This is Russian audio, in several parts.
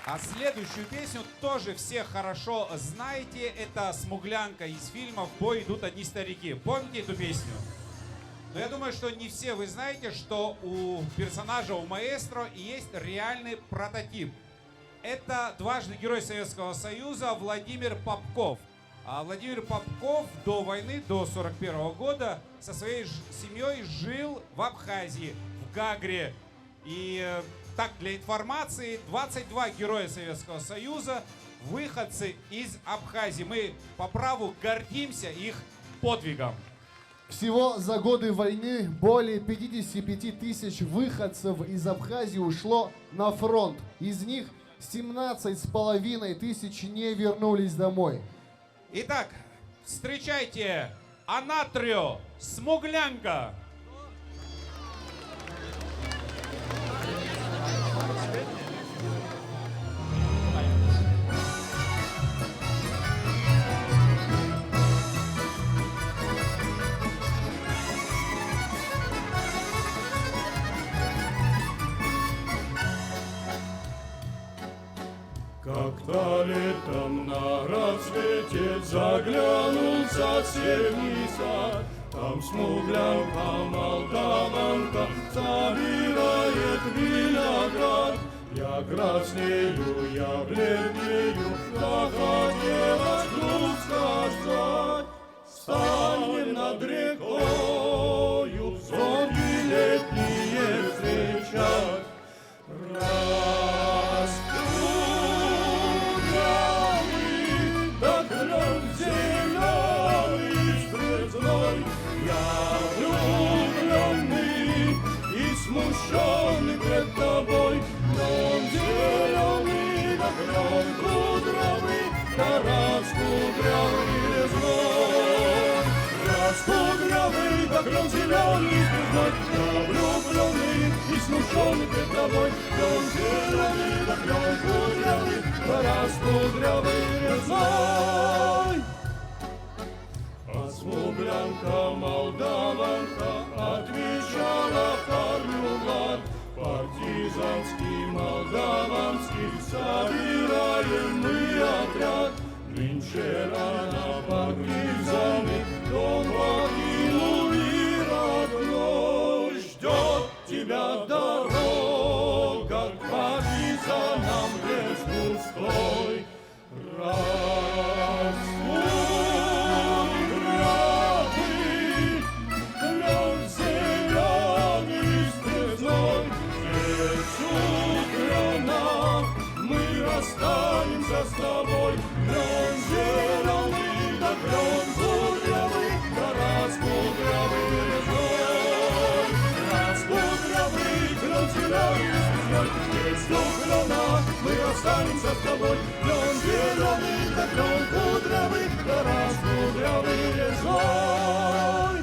А следующую песню тоже все хорошо знаете. Это «Смуглянка» из фильма «В бой идут одни старики». Помните эту песню? Но я думаю, что не все вы знаете, что у персонажа, у маэстро есть реальный прототип. Это дважды Герой Советского Союза Владимир Попков. А Владимир Попков до войны, до 1941 года, со своей семьей жил в Абхазии, в Гагре. И так, для информации, 22 Героя Советского Союза, выходцы из Абхазии. Мы по праву гордимся их подвигом. Всего за годы войны более 55 тысяч выходцев из Абхазии ушло на фронт. Из них 17,5 тысяч не вернулись домой. Итак, встречайте Анатрио Смуглянка. Как-то летом на рассвете заглянул в соседний сад. Там смуглянка, молдаванка собирает виноград. Я краснею, я бледнею, захотелось вдруг сказать. Встанем над рекою, зори летние встречать. Смущенный пред тобой, клен зеленый, да клен кудровый, да раскудрявый резной. Раскудрявый, да клен зеленый, резной, да влюбленный и смущенный пред тобой, клен зеленый, да клен кудрявый, да раскудрявый резной. А смуглянка, молдаванка отвечала парню Влад. Партизанский, молдаванский собираем мы отряд. Нынче рано партизаны дом покинул и родной. Ждет тебя дорога к партизанам лес густой. Останемся с тобой, клен зеленый, да клен кудрявый, да раскудрявый резной. Раскудрявый, клен зеленый, здесь у клена мы останемся с тобой, клен зеленый, да клен кудрявый, да раскудрявый резной.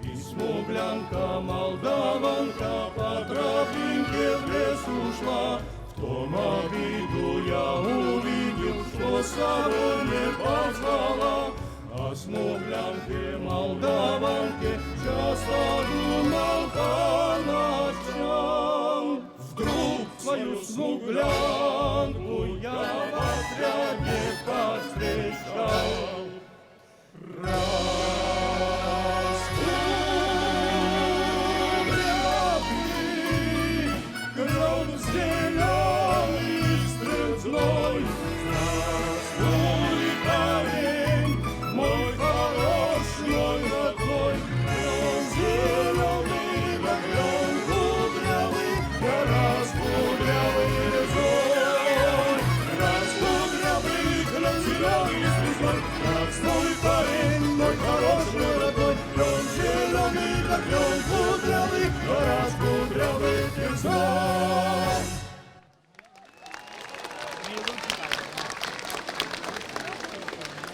И смуглянка, молдаванка по тропинке в лес ушла. В том обиду я увидел, что с собой не позвала. О смуглянке, молдаванке часто думал по ночам. Вдруг свою смуглянку я в отряде повстречал. Раскудрявый, клен зеленый,